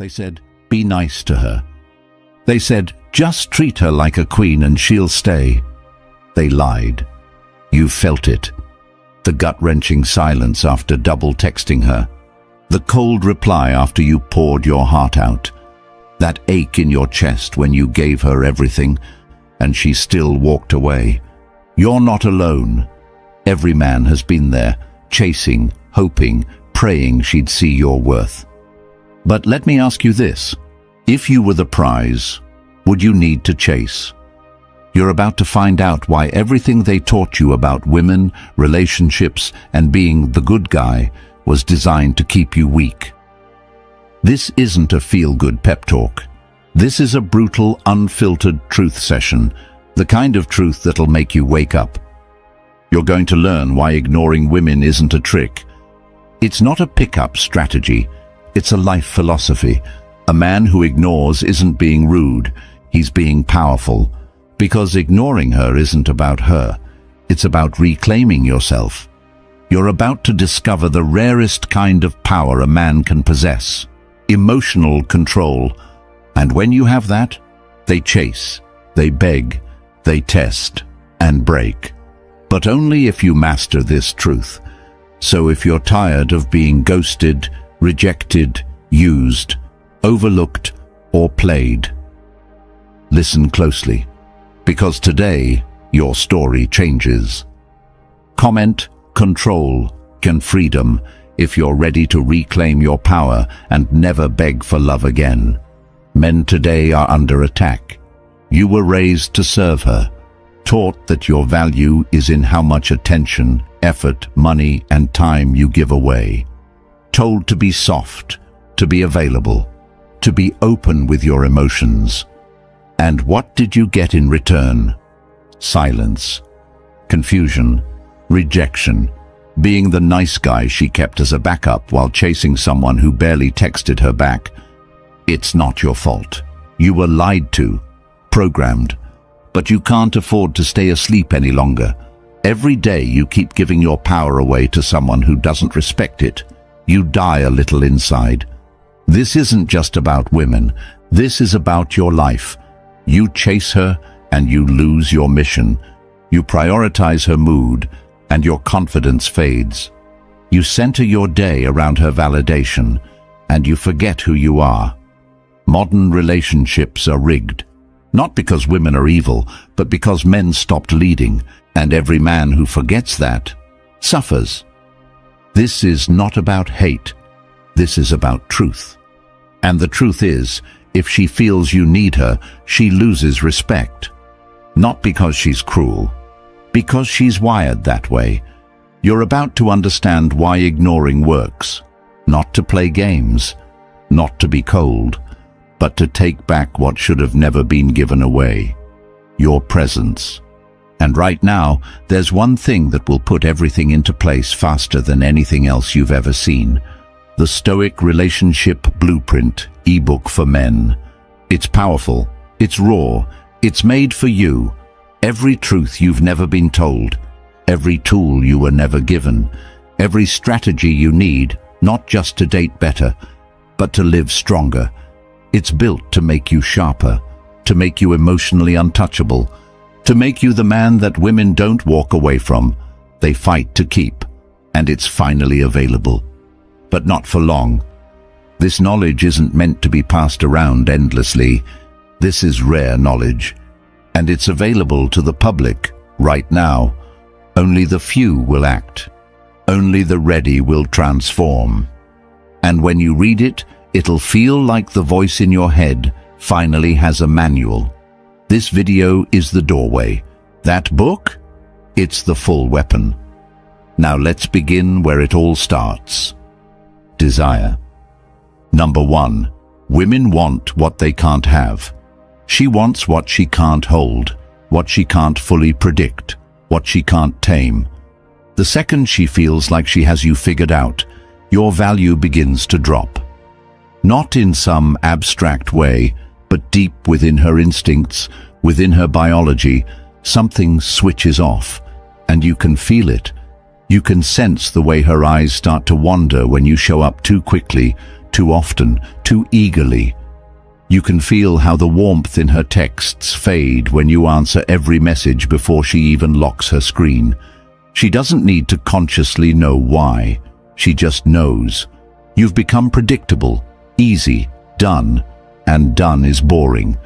They said, be nice to her. They said, just treat her like a queen and she'll stay. They lied. You felt it. The gut-wrenching silence after double texting her. The cold reply after you poured your heart out. That ache in your chest when you gave her everything and she still walked away. You're not alone. Every man has been there, chasing, hoping, praying she'd see your worth. But let me ask you this. If you were the prize, would you need to chase? You're about to find out why everything they taught you about women, relationships, and being the good guy was designed to keep you weak. This isn't a feel-good pep talk. This is a brutal, unfiltered truth session, the kind of truth that'll make you wake up. You're going to learn why ignoring women isn't a trick. It's not a pick-up strategy. It's a life philosophy. A man who ignores isn't being rude. He's being powerful. Because ignoring her isn't about her. It's about reclaiming yourself. You're about to discover the rarest kind of power a man can possess. Emotional control. And when you have that, they chase, they beg, they test, and break. But only if you master this truth. So if you're tired of being ghosted, rejected, used, overlooked, or played, listen closely, because today your story changes. Comment, control, can freedom, if you're ready to reclaim your power and never beg for love again. Men today are under attack. You were raised to serve her, taught that your value is in how much attention, effort, money, and time you give away. Told to be soft, to be available, to be open with your emotions. And what did you get in return? Silence, confusion, rejection, being the nice guy she kept as a backup while chasing someone who barely texted her back. It's not your fault. You were lied to, programmed, but you can't afford to stay asleep any longer. Every day you keep giving your power away to someone who doesn't respect it. You die a little inside. This isn't just about women. This is about your life. You chase her and you lose your mission. You prioritize her mood and your confidence fades. You center your day around her validation and you forget who you are. Modern relationships are rigged. Not because women are evil, but because men stopped leading, and every man who forgets that suffers. This is not about hate. This is about truth. And the truth is, if she feels you need her, she loses respect. Not because she's cruel, because she's wired that way. You're about to understand why ignoring works. Not to play games, not to be cold, but to take back what should have never been given away. Your presence. And right now, there's one thing that will put everything into place faster than anything else you've ever seen. The Stoic Relationship Blueprint ebook for men. It's powerful, it's raw, it's made for you. Every truth you've never been told, every tool you were never given, every strategy you need, not just to date better, but to live stronger. It's built to make you sharper, to make you emotionally untouchable, to make you the man that women don't walk away from, they fight to keep, and it's finally available. But not for long. This knowledge isn't meant to be passed around endlessly. This is rare knowledge, and it's available to the public right now. Only the few will act. Only the ready will transform. And when you read it, it'll feel like the voice in your head finally has a manual. This video is the doorway. That book? It's the full weapon. Now let's begin where it all starts. Desire. Number 1. Women want what they can't have. She wants what she can't hold, what she can't fully predict, what she can't tame. The second she feels like she has you figured out, your value begins to drop. Not in some abstract way, but deep within her instincts, within her biology, something switches off, and you can feel it. You can sense the way her eyes start to wander when you show up too quickly, too often, too eagerly. You can feel how the warmth in her texts fade when you answer every message before she even locks her screen. She doesn't need to consciously know why. She just knows. You've become predictable, easy, done, and done is boring.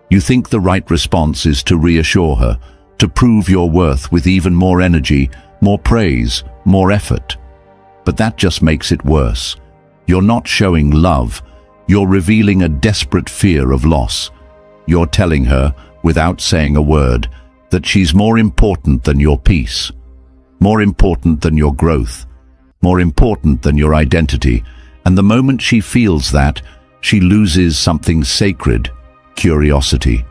You think the right response is to reassure her, to prove your worth with even more energy, more praise, more effort. But that just makes it worse. You're not showing love. You're revealing a desperate fear of loss. You're telling her, without saying a word, that she's more important than your peace, more important than your growth, more important than your identity. And the moment she feels that, she loses something sacred: curiosity.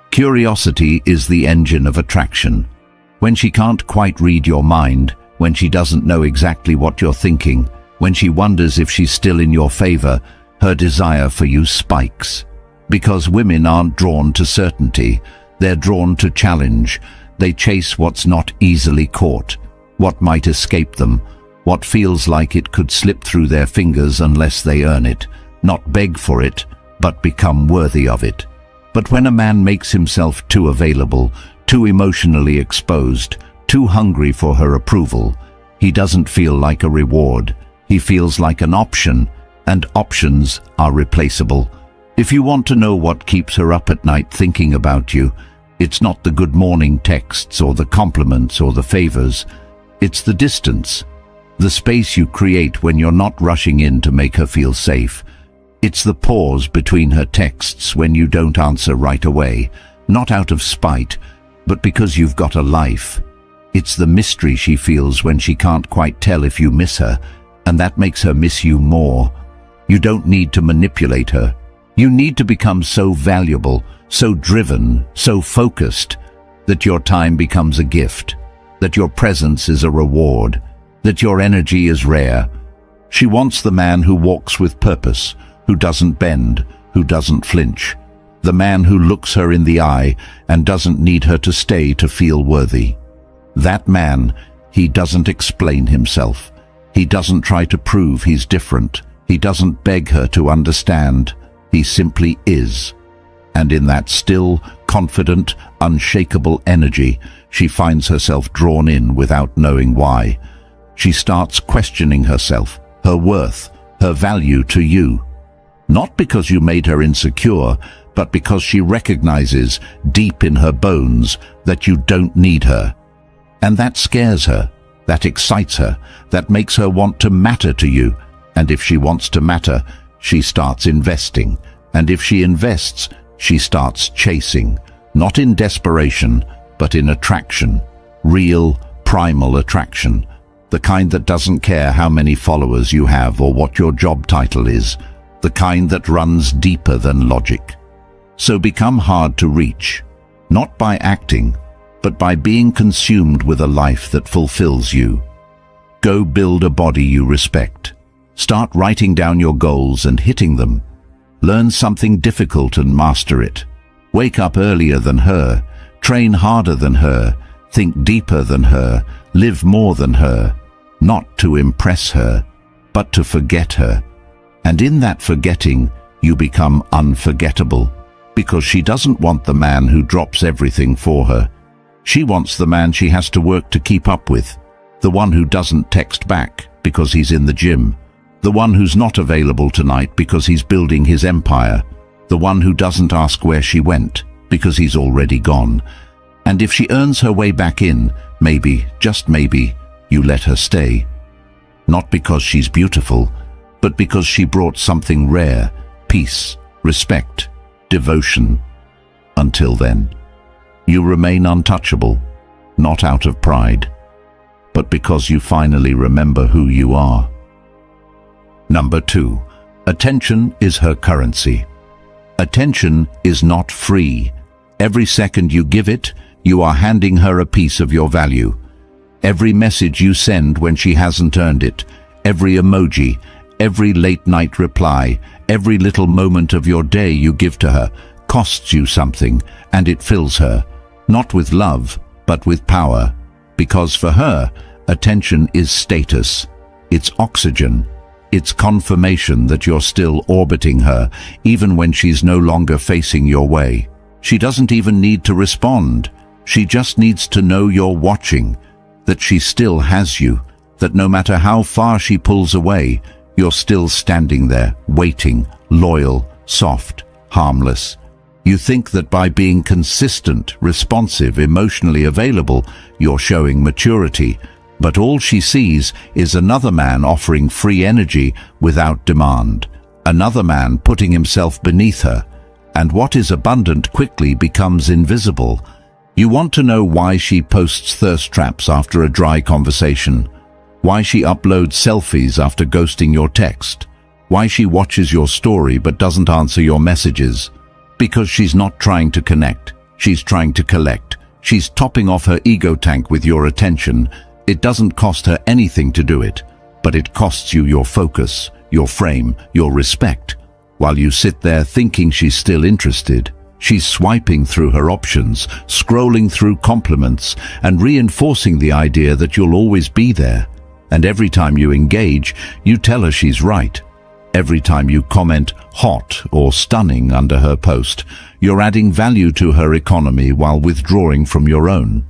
Curiosity is the engine of attraction. When she can't quite read your mind, when she doesn't know exactly what you're thinking, when she wonders if she's still in your favor, her desire for you spikes. Because women aren't drawn to certainty, they're drawn to challenge. They chase what's not easily caught, what might escape them, what feels like it could slip through their fingers unless they earn it, not beg for it, but become worthy of it. But when a man makes himself too available, too emotionally exposed, too hungry for her approval, he doesn't feel like a reward. He feels like an option, and options are replaceable. If you want to know what keeps her up at night thinking about you, it's not the good morning texts or the compliments or the favors. It's the distance, the space you create when you're not rushing in to make her feel safe. It's the pause between her texts when you don't answer right away, not out of spite, but because you've got a life. It's the mystery she feels when she can't quite tell if you miss her, and that makes her miss you more. You don't need to manipulate her. You need to become so valuable, so driven, so focused, that your time becomes a gift, that your presence is a reward, that your energy is rare. She wants the man who walks with purpose, who doesn't bend, who doesn't flinch, the man who looks her in the eye and doesn't need her to stay to feel worthy. That man, he doesn't explain himself. He doesn't try to prove he's different. He doesn't beg her to understand. He simply is. And in that still, confident, unshakable energy, she finds herself drawn in without knowing why. She starts questioning herself, her worth, her value to you. Not because you made her insecure, but because she recognizes deep in her bones that you don't need her. And that scares her, that excites her, that makes her want to matter to you. And if she wants to matter, she starts investing. And if she invests, she starts chasing, not in desperation, but in attraction, real, primal attraction, the kind that doesn't care how many followers you have or what your job title is, the kind that runs deeper than logic. So become hard to reach, not by acting, but by being consumed with a life that fulfills you. Go build a body you respect. Start writing down your goals and hitting them. Learn something difficult and master it. Wake up earlier than her. Train harder than her. Think deeper than her. Live more than her. Not to impress her, but to forget her. And in that forgetting, you become unforgettable, because she doesn't want the man who drops everything for her. She wants the man she has to work to keep up with, the one who doesn't text back because he's in the gym, the one who's not available tonight because he's building his empire, the one who doesn't ask where she went because he's already gone. And if she earns her way back in, maybe, just maybe, you let her stay. Not because she's beautiful, but because she brought something rare: peace, respect, devotion. Until then, you remain untouchable, not out of pride, but because you finally remember who you are. Number 2, attention is her currency. Attention is not free. Every second you give it, you are handing her a piece of your value. Every message you send when she hasn't earned it, every emoji, every late-night reply, every little moment of your day you give to her costs you something, and it fills her, not with love, but with power. Because for her, attention is status. It's oxygen. It's confirmation that you're still orbiting her, even when she's no longer facing your way. She doesn't even need to respond. She just needs to know you're watching, that she still has you, that no matter how far she pulls away, you're still standing there, waiting, loyal, soft, harmless. You think that by being consistent, responsive, emotionally available, you're showing maturity, but all she sees is another man offering free energy without demand, another man putting himself beneath her, and what is abundant quickly becomes invisible. You want to know why she posts thirst traps after a dry conversation, why she uploads selfies after ghosting your text, why she watches your story but doesn't answer your messages. Because she's not trying to connect, she's trying to collect. She's topping off her ego tank with your attention. It doesn't cost her anything to do it, but it costs you your focus, your frame, your respect. While you sit there thinking she's still interested, she's swiping through her options, scrolling through compliments, and reinforcing the idea that you'll always be there. And every time you engage, you tell her she's right. Every time you comment hot or stunning under her post, you're adding value to her economy while withdrawing from your own.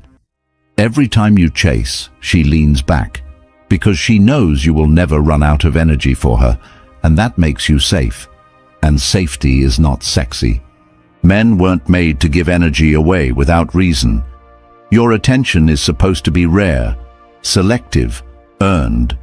Every time you chase, she leans back, because she knows you will never run out of energy for her, and that makes you safe. And safety is not sexy. Men weren't made to give energy away without reason. Your attention is supposed to be rare, selective, earned.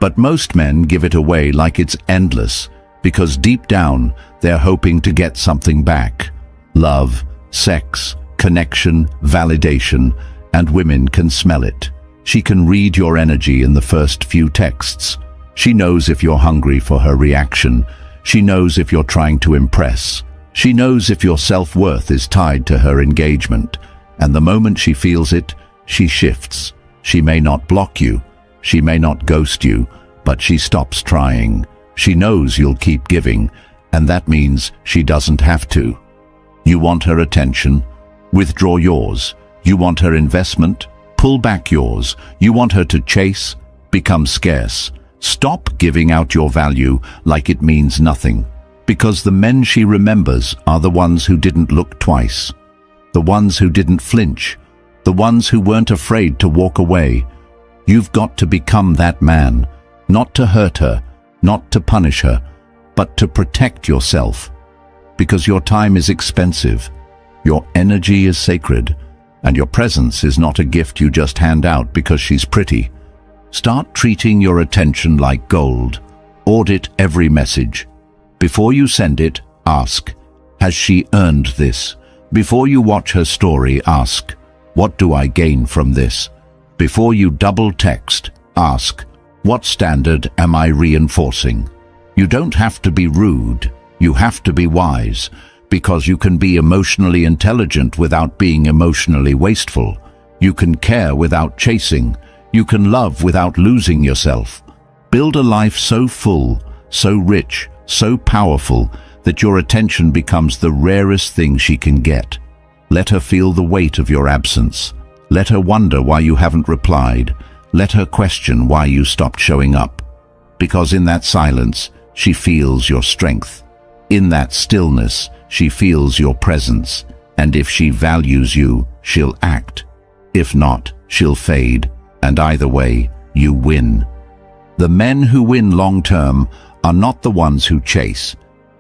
But most men give it away like it's endless, because deep down they're hoping to get something back. Love, sex, connection, validation, and women can smell it. She can read your energy in the first few texts. She knows if you're hungry for her reaction. She knows if you're trying to impress. She knows if your self-worth is tied to her engagement. And the moment she feels it, she shifts. She may not block you. She may not ghost you, but she stops trying. She knows you'll keep giving, and that means she doesn't have to. You want her attention? Withdraw yours. You want her investment? Pull back yours. You want her to chase? Become scarce. Stop giving out your value like it means nothing, because the men she remembers are the ones who didn't look twice, the ones who didn't flinch, the ones who weren't afraid to walk away. You've got to become that man, not to hurt her, not to punish her, but to protect yourself, because your time is expensive, your energy is sacred, and your presence is not a gift you just hand out because she's pretty. Start treating your attention like gold. Audit every message. Before you send it, ask, has she earned this? Before you watch her story, ask, what do I gain from this? Before you double text, ask, what standard am I reinforcing? You don't have to be rude. You have to be wise, because you can be emotionally intelligent without being emotionally wasteful. You can care without chasing. You can love without losing yourself. Build a life so full, so rich, so powerful that your attention becomes the rarest thing she can get. Let her feel the weight of your absence. Let her wonder why you haven't replied. Let her question why you stopped showing up. Because in that silence, she feels your strength. In that stillness, she feels your presence. And if she values you, she'll act. If not, she'll fade. And either way, you win. The men who win long-term are not the ones who chase.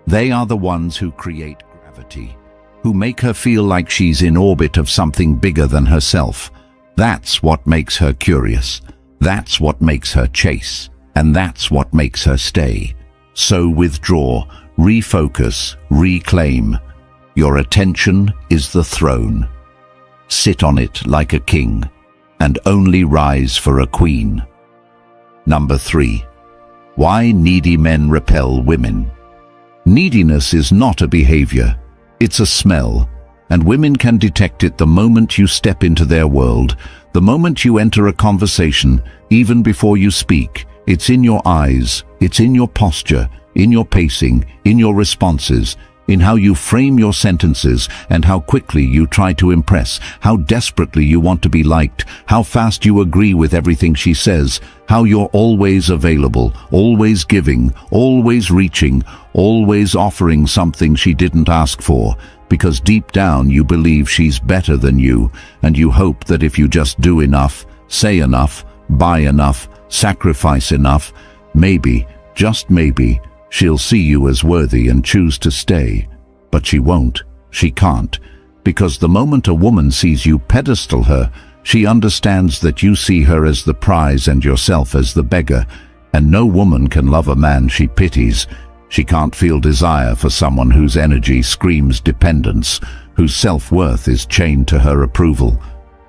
They are the ones who create gravity, who make her feel like she's in orbit of something bigger than herself. That's what makes her curious. That's what makes her chase. And that's what makes her stay. So withdraw, refocus, reclaim. Your attention is the throne. Sit on it like a king, and only rise for a queen. Number 3. Why needy men repel women. Neediness is not a behavior, it's a smell, and women can detect it the moment you step into their world, the moment you enter a conversation, even before you speak. It's in your eyes, it's in your posture, in your pacing, in your responses. in how you frame your sentences and how quickly you try to impress, how desperately you want to be liked, how fast you agree with everything she says, how you're always available, always giving, always reaching, always offering something she didn't ask for, because deep down you believe she's better than you, and you hope that if you just do enough, say enough, buy enough, sacrifice enough, maybe, just maybe, she'll see you as worthy and choose to stay. But she won't, she can't, because the moment a woman sees you pedestal her, she understands that you see her as the prize and yourself as the beggar, and no woman can love a man she pities. She can't feel desire for someone whose energy screams dependence, whose self-worth is chained to her approval,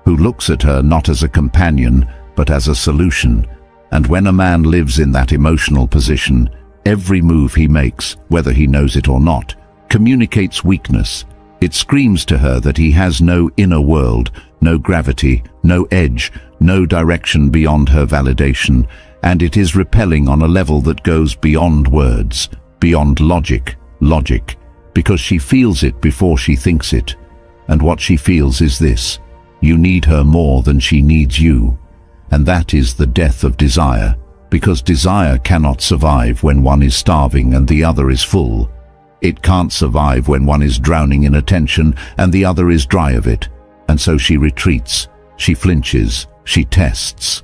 who looks at her not as a companion, but as a solution. And when a man lives in that emotional position, every move he makes, whether he knows it or not, communicates weakness. It screams to her that he has no inner world, no gravity, no edge, no direction beyond her validation, and it is repelling on a level that goes beyond words, beyond logic, because she feels it before she thinks it. And what she feels is this: you need her more than she needs you. And that is the death of desire, because desire cannot survive when one is starving and the other is full. It can't survive when one is drowning in attention and the other is dry of it. And so she retreats, she flinches, she tests.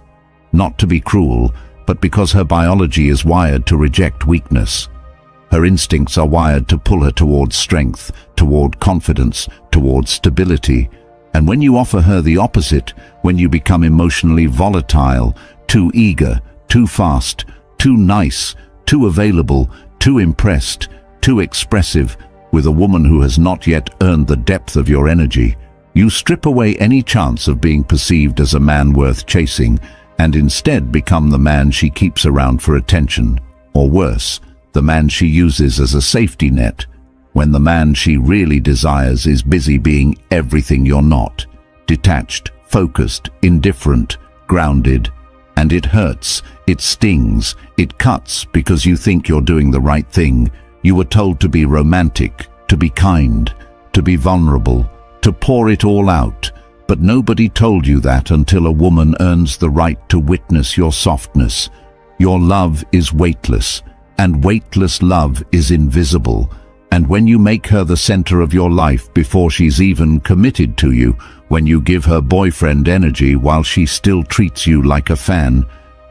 Not to be cruel, but because her biology is wired to reject weakness. Her instincts are wired to pull her towards strength, toward confidence, toward stability. And when you offer her the opposite, when you become emotionally volatile, too eager, too fast, too nice, too available, too impressed, too expressive, with a woman who has not yet earned the depth of your energy, you strip away any chance of being perceived as a man worth chasing, and instead become the man she keeps around for attention, or worse, the man she uses as a safety net, when the man she really desires is busy being everything you're not: detached, focused, indifferent, grounded. And it hurts, it stings, it cuts, because you think you're doing the right thing. You were told to be romantic, to be kind, to be vulnerable, to pour it all out. But nobody told you that until a woman earns the right to witness your softness. Your love is weightless, and weightless love is invisible. And when you make her the center of your life before she's even committed to you, when you give her boyfriend energy while she still treats you like a fan,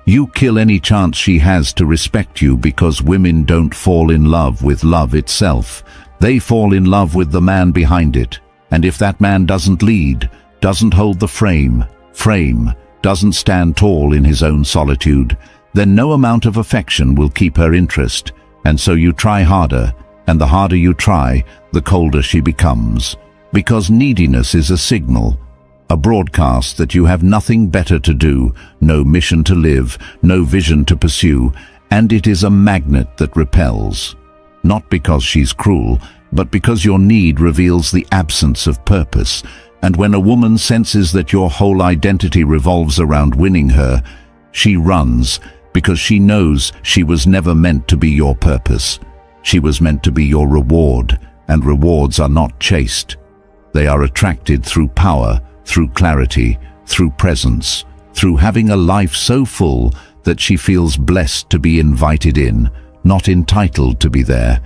you kill any chance she has to respect you, because women don't fall in love with love itself. They fall in love with the man behind it. And if that man doesn't lead, doesn't hold the frame, doesn't stand tall in his own solitude, then no amount of affection will keep her interest. And so you try harder, and the harder you try, the colder she becomes. Because neediness is a signal, a broadcast that you have nothing better to do, no mission to live, no vision to pursue, and it is a magnet that repels. Not because she's cruel, but because your need reveals the absence of purpose. And when a woman senses that your whole identity revolves around winning her, she runs, because she knows she was never meant to be your purpose. She was meant to be your reward, and rewards are not chased. They are attracted through power, through clarity, through presence, through having a life so full that she feels blessed to be invited in, not entitled to be there.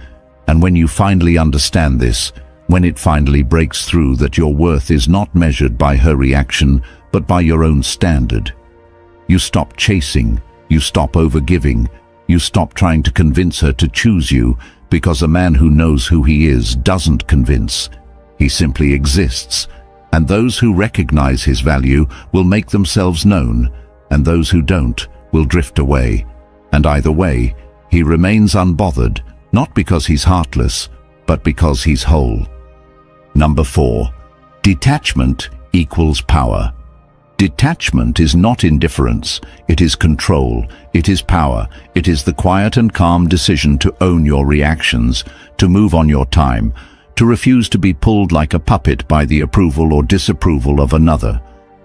And when you finally understand this, when it finally breaks through that your worth is not measured by her reaction, but by your own standard, you stop chasing, you stop overgiving, you stop trying to convince her to choose you, because a man who knows who he is doesn't convince. He simply exists, and those who recognize his value will make themselves known, and those who don't will drift away. And either way, he remains unbothered, not because he's heartless, but because he's whole. Number 4. Detachment equals power. Detachment is not indifference, it is control, it is power, it is the quiet and calm decision to own your reactions, to move on your time, to refuse to be pulled like a puppet by the approval or disapproval of another.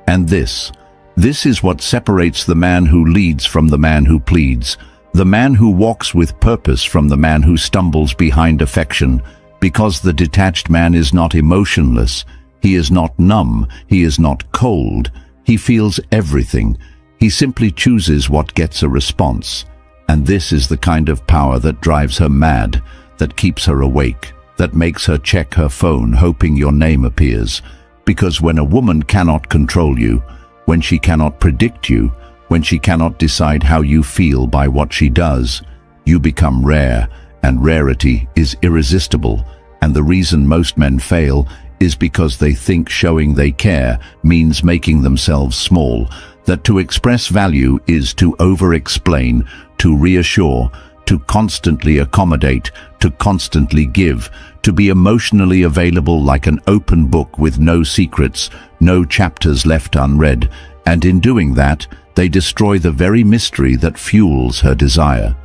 And this is what separates the man who leads from the man who pleads, the man who walks with purpose from the man who stumbles behind affection, Because the detached man is not emotionless, he is not numb, he is not cold, he feels everything. He simply chooses what gets a response. And this is the kind of power that drives her mad, that keeps her awake, that makes her check her phone hoping your name appears. Because when a woman cannot control you, when she cannot predict you, when she cannot decide how you feel by what she does, you become rare, and rarity is irresistible. And the reason most men fail is because they think showing they care means making themselves small, that to express value is to over-explain, to reassure, to constantly accommodate, to constantly give, to be emotionally available like an open book with no secrets, no chapters left unread, and in doing that, they destroy the very mystery that fuels her desire.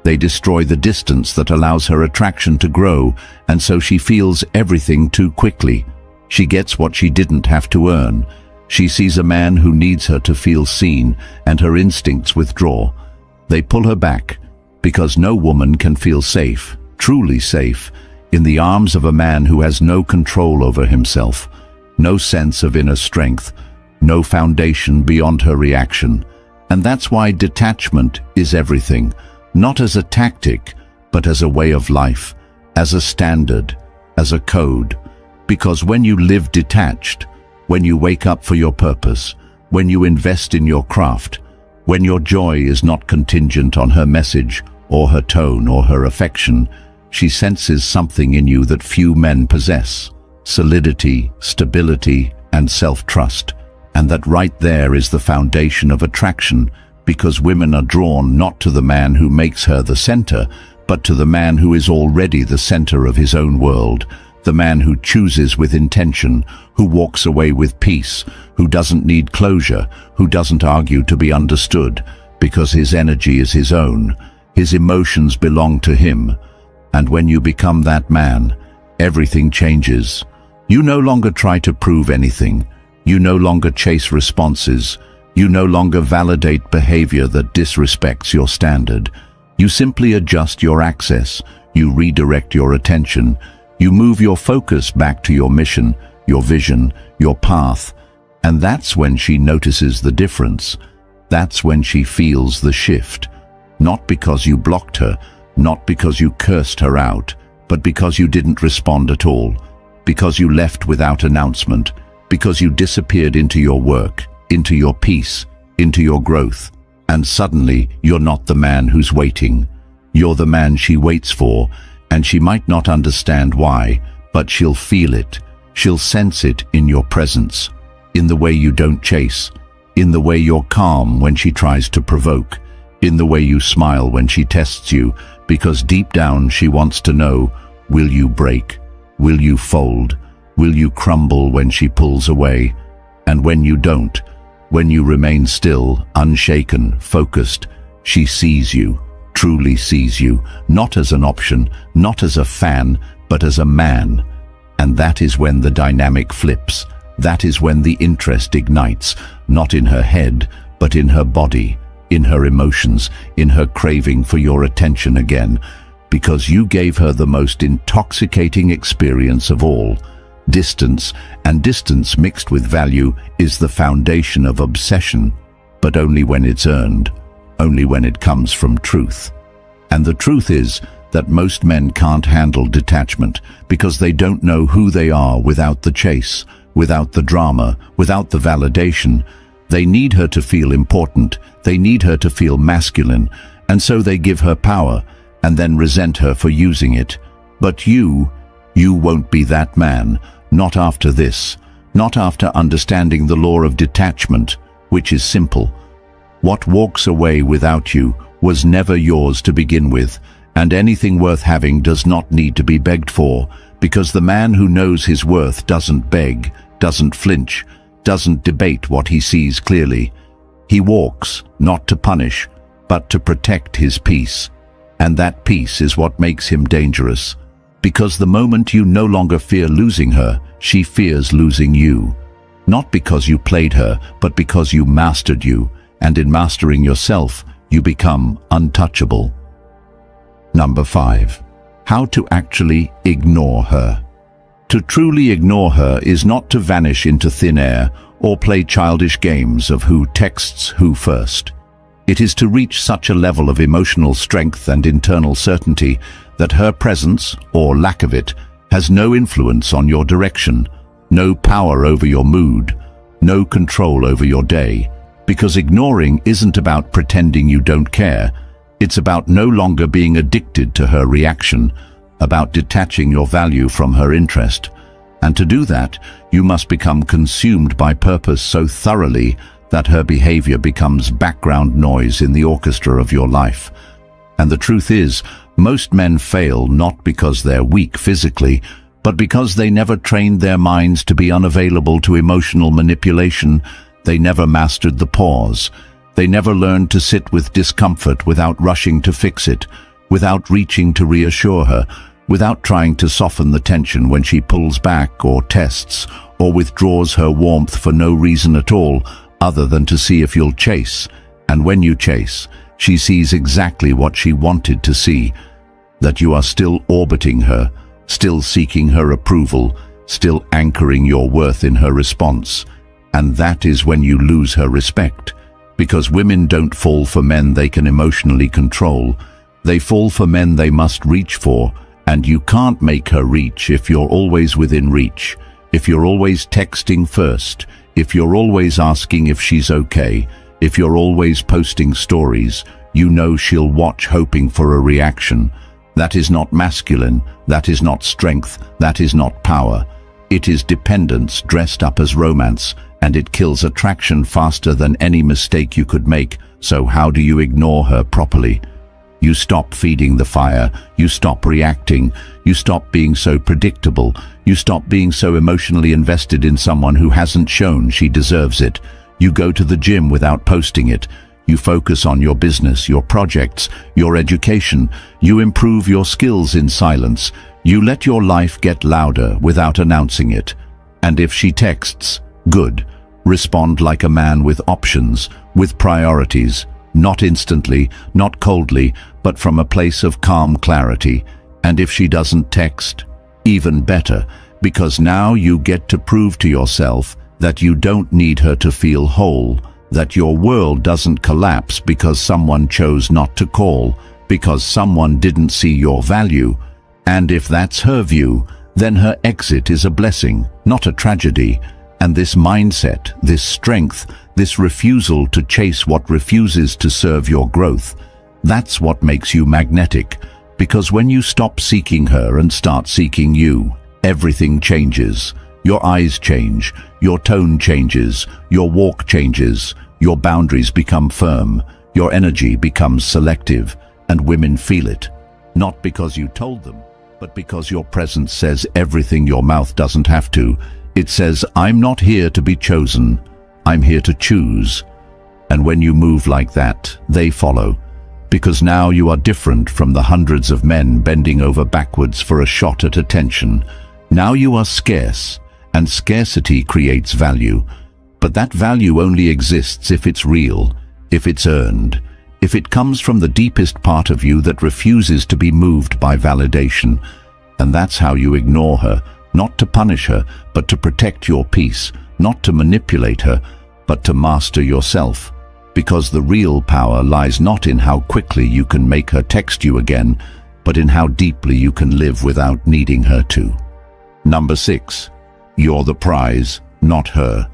They destroy the distance that allows her attraction to grow, and so she feels everything too quickly. She gets what she didn't have to earn. She sees a man who needs her to feel seen, and her instincts withdraw. They pull her back, because no woman can feel safe, truly safe, in the arms of a man who has no control over himself, no sense of inner strength, no foundation beyond her reaction. And that's why detachment is everything, not as a tactic, but as a way of life, as a standard, as a code. Because when you live detached, when you wake up for your purpose, when you invest in your craft, when your joy is not contingent on her message, or her tone, or her affection, she senses something in you that few men possess: solidity, stability, and self-trust. And that right there is the foundation of attraction, because women are drawn not to the man who makes her the center, but to the man who is already the center of his own world, the man who chooses with intention, who walks away with peace, who doesn't need closure, who doesn't argue to be understood, because his energy is his own, his emotions belong to him. And when you become that man, everything changes. You no longer try to prove anything. You no longer chase responses. You no longer validate behavior that disrespects your standard. You simply adjust your access. You redirect your attention. You move your focus back to your mission, your vision, your path. And that's when she notices the difference. That's when she feels the shift. Not because you blocked her, not because you cursed her out, but because you didn't respond at all. Because you left without announcement. Because you disappeared into your work, into your peace, into your growth. And suddenly, you're not the man who's waiting. You're the man she waits for, and she might not understand why, but she'll feel it. She'll sense it in your presence, in the way you don't chase, in the way you're calm when she tries to provoke, in the way you smile when she tests you, because deep down she wants to know, will you break? Will you fold? Will you crumble when she pulls away? And when you don't, when you remain still, unshaken, focused, she sees you, truly sees you, not as an option, not as a fan, but as a man. And that is when the dynamic flips. That is when the interest ignites, not in her head, but in her body, in her emotions, in her craving for your attention again, because you gave her the most intoxicating experience of all. Distance, and distance mixed with value, is the foundation of obsession, but only when it's earned, only when it comes from truth. And the truth is that most men can't handle detachment because they don't know who they are without the chase, without the drama, without the validation. They need her to feel important, they need her to feel masculine, and so they give her power and then resent her for using it. But you won't be that man, not after this, not after understanding the law of detachment, which is simple. What walks away without you was never yours to begin with, and anything worth having does not need to be begged for, because the man who knows his worth doesn't beg, doesn't flinch, doesn't debate what he sees clearly. He walks, not to punish, but to protect his peace. And that peace is what makes him dangerous. Because the moment you no longer fear losing her, she fears losing you. Not because you played her, but because you mastered you, and in mastering yourself, you become untouchable. Number 5. how to actually ignore her. To truly ignore her is not to vanish into thin air or play childish games of who texts who first. It is to reach such a level of emotional strength and internal certainty that her presence, or lack of it, has no influence on your direction, no power over your mood, no control over your day. Because ignoring isn't about pretending you don't care. It's about no longer being addicted to her reaction, about detaching your value from her interest. And to do that, you must become consumed by purpose so thoroughly that her behavior becomes background noise in the orchestra of your life. And the truth is, most men fail not because they're weak physically, but because they never trained their minds to be unavailable to emotional manipulation. They never mastered the pause. They never learned to sit with discomfort without rushing to fix it, without reaching to reassure her, without trying to soften the tension when she pulls back or tests or withdraws her warmth for no reason at all other than to see if you'll chase. And when you chase, she sees exactly what she wanted to see, that you are still orbiting her, still seeking her approval, still anchoring your worth in her response. And that is when you lose her respect, because women don't fall for men they can emotionally control. They fall for men they must reach for, and you can't make her reach if you're always within reach, if you're always texting first, if you're always asking if she's okay, if you're always posting stories. You know she'll watch hoping for a reaction. That is not masculine, that is not strength, that is not power. It is dependence dressed up as romance, and it kills attraction faster than any mistake you could make. So how do you ignore her properly? You stop feeding the fire, you stop reacting, you stop being so predictable, you stop being so emotionally invested in someone who hasn't shown she deserves it. You go to the gym without posting it. You focus on your business, your projects, your education. You improve your skills in silence. You let your life get louder without announcing it. And if she texts, good. Respond like a man with options, with priorities. Not instantly, not coldly, but from a place of calm clarity. And if she doesn't text, even better, because now you get to prove to yourself that you don't need her to feel whole, that your world doesn't collapse because someone chose not to call, because someone didn't see your value. And if that's her view, then her exit is a blessing, not a tragedy. And this mindset, this strength, this refusal to chase what refuses to serve your growth, that's what makes you magnetic. Because when you stop seeking her and start seeking you, everything changes. Your eyes change, your tone changes, your walk changes, your boundaries become firm, your energy becomes selective, and women feel it. Not because you told them, but because your presence says everything your mouth doesn't have to. It says, I'm not here to be chosen, I'm here to choose. And when you move like that, they follow. Because now you are different from the hundreds of men bending over backwards for a shot at attention. Now you are scarce, and scarcity creates value. But that value only exists if it's real, if it's earned, if it comes from the deepest part of you that refuses to be moved by validation. And that's how you ignore her. Not to punish her, but to protect your peace, not to manipulate her, but to master yourself. Because the real power lies not in how quickly you can make her text you again, but in how deeply you can live without needing her to. Number 6. You're the prize, not her.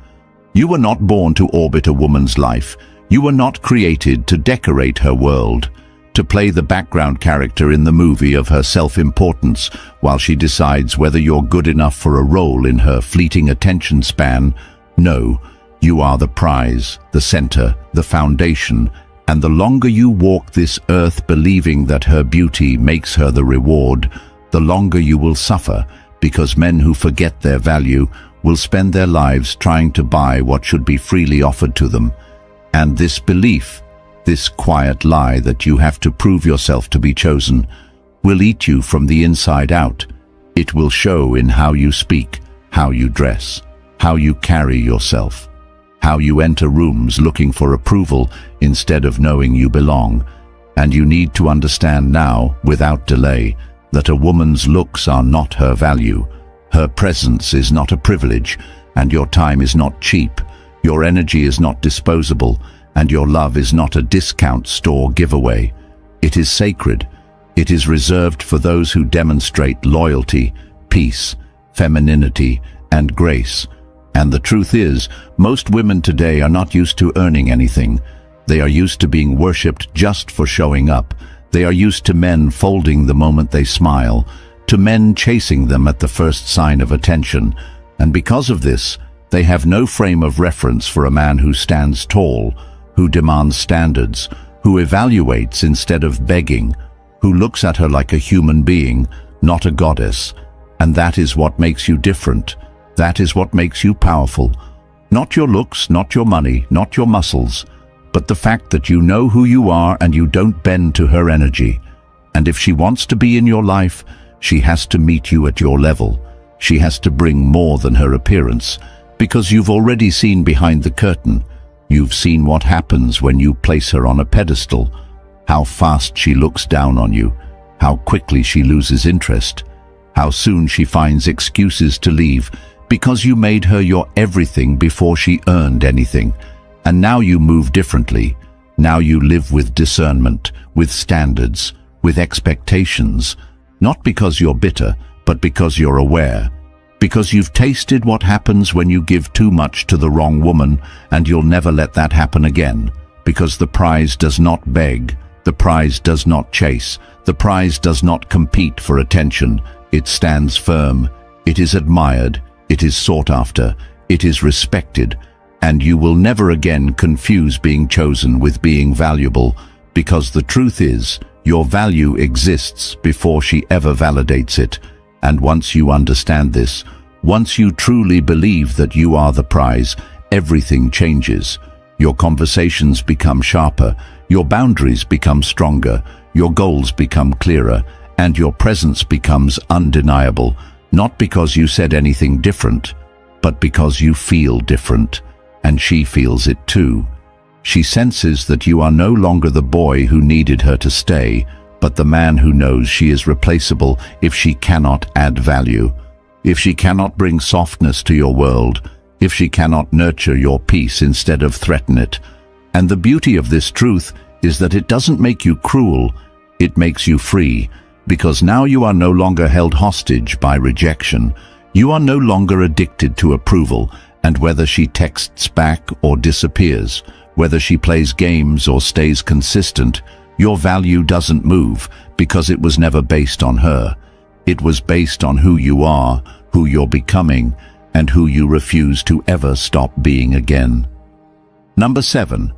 You were not born to orbit a woman's life. You were not created to decorate her world, to play the background character in the movie of her self-importance while she decides whether you're good enough for a role in her fleeting attention span. No, you are the prize, the center, the foundation, and the longer you walk this earth believing that her beauty makes her the reward, the longer you will suffer, because men who forget their value will spend their lives trying to buy what should be freely offered to them. And this belief, this quiet lie that you have to prove yourself to be chosen, will eat you from the inside out. It will show in how you speak, how you dress, how you carry yourself, how you enter rooms looking for approval instead of knowing you belong. And you need to understand now, without delay, that a woman's looks are not her value, her presence is not a privilege, and your time is not cheap, your energy is not disposable, and your love is not a discount store giveaway. It is sacred. It is reserved for those who demonstrate loyalty, peace, femininity, and grace. And the truth is, most women today are not used to earning anything. They are used to being worshipped just for showing up. They are used to men folding the moment they smile, to men chasing them at the first sign of attention. And because of this, they have no frame of reference for a man who stands tall, who demands standards, who evaluates instead of begging, who looks at her like a human being, not a goddess. And that is what makes you different. That is what makes you powerful. Not your looks, not your money, not your muscles, but the fact that you know who you are and you don't bend to her energy. And if she wants to be in your life, she has to meet you at your level. She has to bring more than her appearance, because you've already seen behind the curtain. You've seen what happens when you place her on a pedestal, how fast she looks down on you, how quickly she loses interest, how soon she finds excuses to leave, because you made her your everything before she earned anything. And now you move differently. Now you live with discernment, with standards, with expectations, not because you're bitter, but because you're aware. Because you've tasted what happens when you give too much to the wrong woman, and you'll never let that happen again. Because the prize does not beg, the prize does not chase, the prize does not compete for attention. It stands firm, it is admired, it is sought after, it is respected, and you will never again confuse being chosen with being valuable, because the truth is, your value exists before she ever validates it. And once you understand this, once you truly believe that you are the prize, everything changes. Your conversations become sharper, your boundaries become stronger, your goals become clearer, and your presence becomes undeniable, not because you said anything different, but because you feel different, and she feels it too. She senses that you are no longer the boy who needed her to stay, but the man who knows she is replaceable if she cannot add value, if she cannot bring softness to your world, if she cannot nurture your peace instead of threaten it. And the beauty of this truth is that it doesn't make you cruel, it makes you free, because now you are no longer held hostage by rejection. You are no longer addicted to approval, and whether she texts back or disappears, whether she plays games or stays consistent, your value doesn't move because it was never based on her. It was based on who you are, who you're becoming, and who you refuse to ever stop being again. Number 7.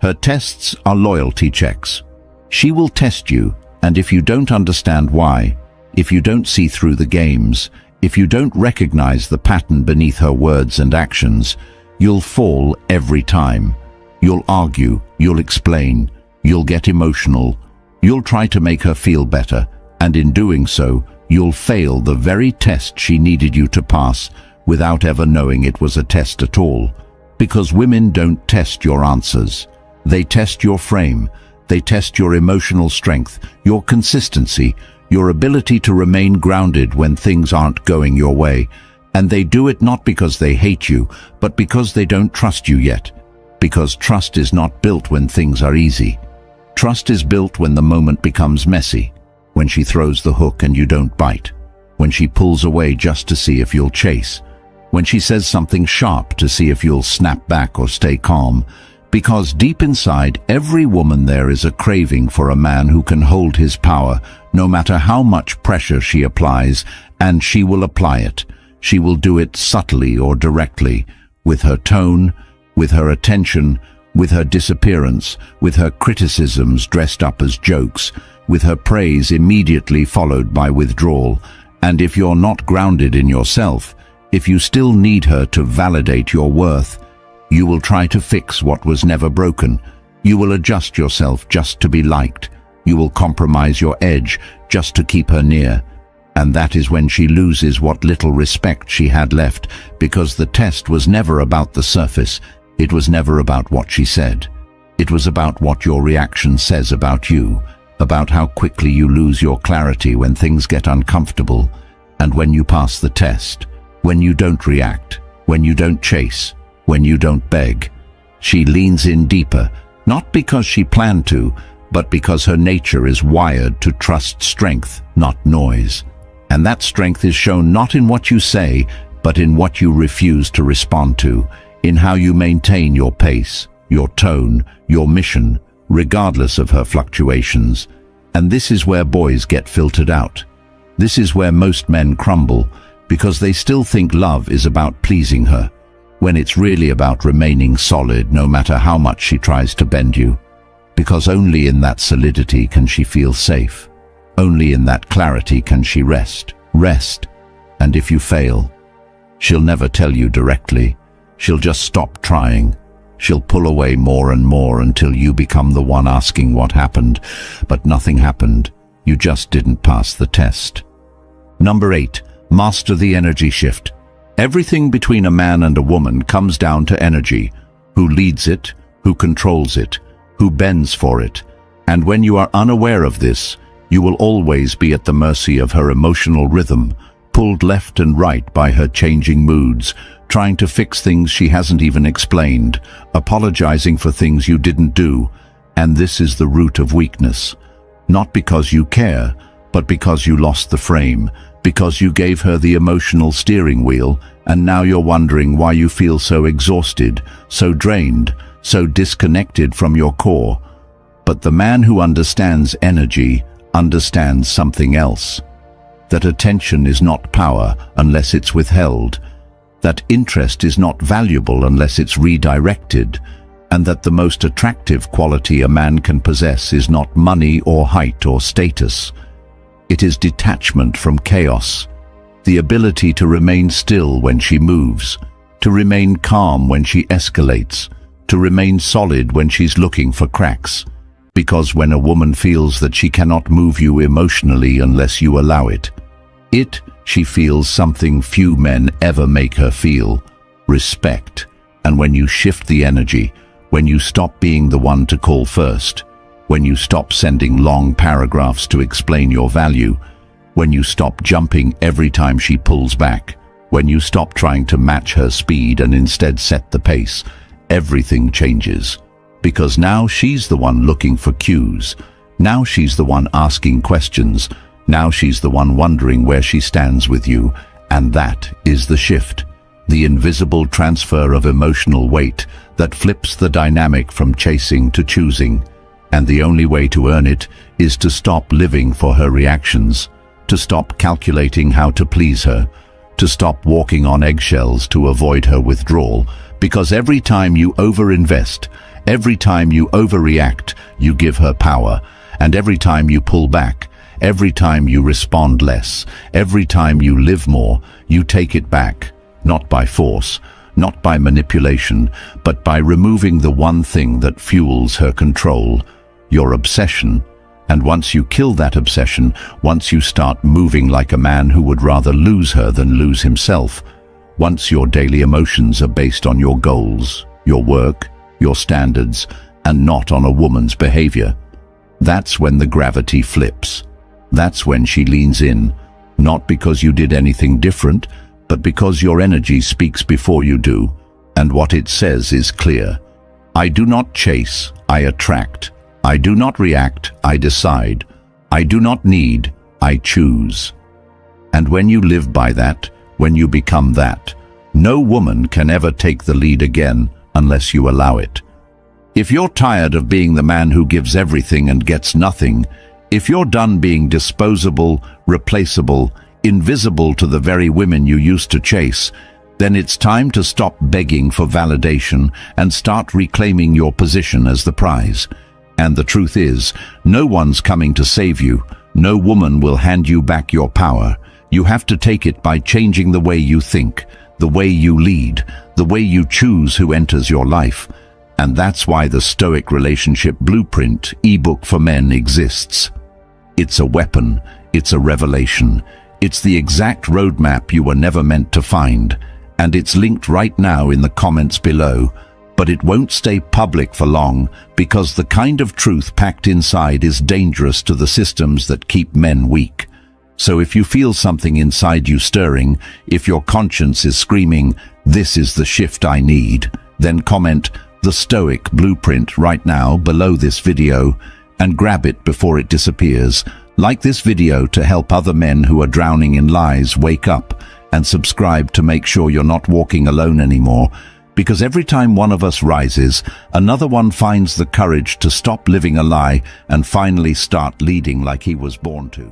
Her tests are loyalty checks. She will test you, and if you don't understand why, if you don't see through the games, if you don't recognize the pattern beneath her words and actions, you'll fall every time. You'll argue, you'll explain, you'll get emotional, you'll try to make her feel better, and in doing so, you'll fail the very test she needed you to pass without ever knowing it was a test at all. Because women don't test your answers. They test your frame. They test your emotional strength, your consistency, your ability to remain grounded when things aren't going your way. And they do it not because they hate you, but because they don't trust you yet. Because trust is not built when things are easy. Trust is built when the moment becomes messy, when she throws the hook and you don't bite, when she pulls away just to see if you'll chase, when she says something sharp to see if you'll snap back or stay calm. Because deep inside every woman there is a craving for a man who can hold his power, no matter how much pressure she applies, and she will apply it. She will do it subtly or directly, with her tone, with her attention, with her disappearance, with her criticisms dressed up as jokes, with her praise immediately followed by withdrawal. And if you're not grounded in yourself, if you still need her to validate your worth, you will try to fix what was never broken. You will adjust yourself just to be liked. You will compromise your edge just to keep her near. And that is when she loses what little respect she had left, because the test was never about the surface. It was never about what she said. It was about what your reaction says about you. about how quickly you lose your clarity when things get uncomfortable, and when you pass the test, when you don't react, when you don't chase, when you don't beg. She leans in deeper, not because she planned to, but because her nature is wired to trust strength, not noise. And that strength is shown not in what you say, but in what you refuse to respond to, in how you maintain your pace, your tone, your mission, regardless of her fluctuations. And this is where boys get filtered out. This is where most men crumble, because they still think love is about pleasing her, when it's really about remaining solid no matter how much she tries to bend you. Because only in that solidity can she feel safe. Only in that clarity can she rest. And if you fail, she'll never tell you directly. She'll just stop trying. She'll pull away more and more until you become the one asking what happened. But nothing happened. You just didn't pass the test. Number 8, master the energy shift. Everything between a man and a woman comes down to energy. Who leads it, who controls it, who bends for it. And when you are unaware of this, you will always be at the mercy of her emotional rhythm, pulled left and right by her changing moods, trying to fix things she hasn't even explained, apologizing for things you didn't do. And this is the root of weakness. Not because you care, but because you lost the frame, because you gave her the emotional steering wheel, and now you're wondering why you feel so exhausted, so drained, so disconnected from your core. But the man who understands energy understands something else. That attention is not power unless it's withheld. That interest is not valuable unless it's redirected. And that the most attractive quality a man can possess is not money or height or status. It is detachment from chaos. The ability to remain still when she moves. To remain calm when she escalates. To remain solid when she's looking for cracks. Because when a woman feels that she cannot move you emotionally unless you allow it, she feels something few men ever make her feel: respect. And when you shift the energy, when you stop being the one to call first, when you stop sending long paragraphs to explain your value, when you stop jumping every time she pulls back, when you stop trying to match her speed and instead set the pace, everything changes. Because now she's the one looking for cues. Now she's the one asking questions. Now she's the one wondering where she stands with you. And that is the shift. The invisible transfer of emotional weight that flips the dynamic from chasing to choosing. And the only way to earn it is to stop living for her reactions, to stop calculating how to please her, to stop walking on eggshells to avoid her withdrawal. Because every time you overinvest, every time you overreact, you give her power. And every time you pull back, every time you respond less, every time you live more, you take it back. Not by force, not by manipulation, but by removing the one thing that fuels her control: your obsession. And once you kill that obsession, once you start moving like a man who would rather lose her than lose himself, once your daily emotions are based on your goals, your work, your standards, and not on a woman's behavior, that's when the gravity flips. That's when she leans in, not because you did anything different, but because your energy speaks before you do, and what it says is clear. I do not chase, I attract. I do not react, I decide. I do not need, I choose. And when you live by that, when you become that, no woman can ever take the lead again unless you allow it. If you're tired of being the man who gives everything and gets nothing, if you're done being disposable, replaceable, invisible to the very women you used to chase, then it's time to stop begging for validation and start reclaiming your position as the prize. And the truth is, no one's coming to save you. No woman will hand you back your power. You have to take it by changing the way you think, the way you lead, the way you choose who enters your life. And that's why the Stoic Relationship Blueprint ebook for men exists. It's a weapon, it's a revelation, it's the exact roadmap you were never meant to find, and it's linked right now in the comments below. but it won't stay public for long because the kind of truth packed inside is dangerous to the systems that keep men weak. So if you feel something inside you stirring, if your conscience is screaming, "This is the shift I need," then comment the Stoic Blueprint right now below this video and grab it before it disappears. Like this video to help other men who are drowning in lies wake up, and subscribe to make sure you're not walking alone anymore. Because every time one of us rises, another one finds the courage to stop living a lie and finally start leading like he was born to.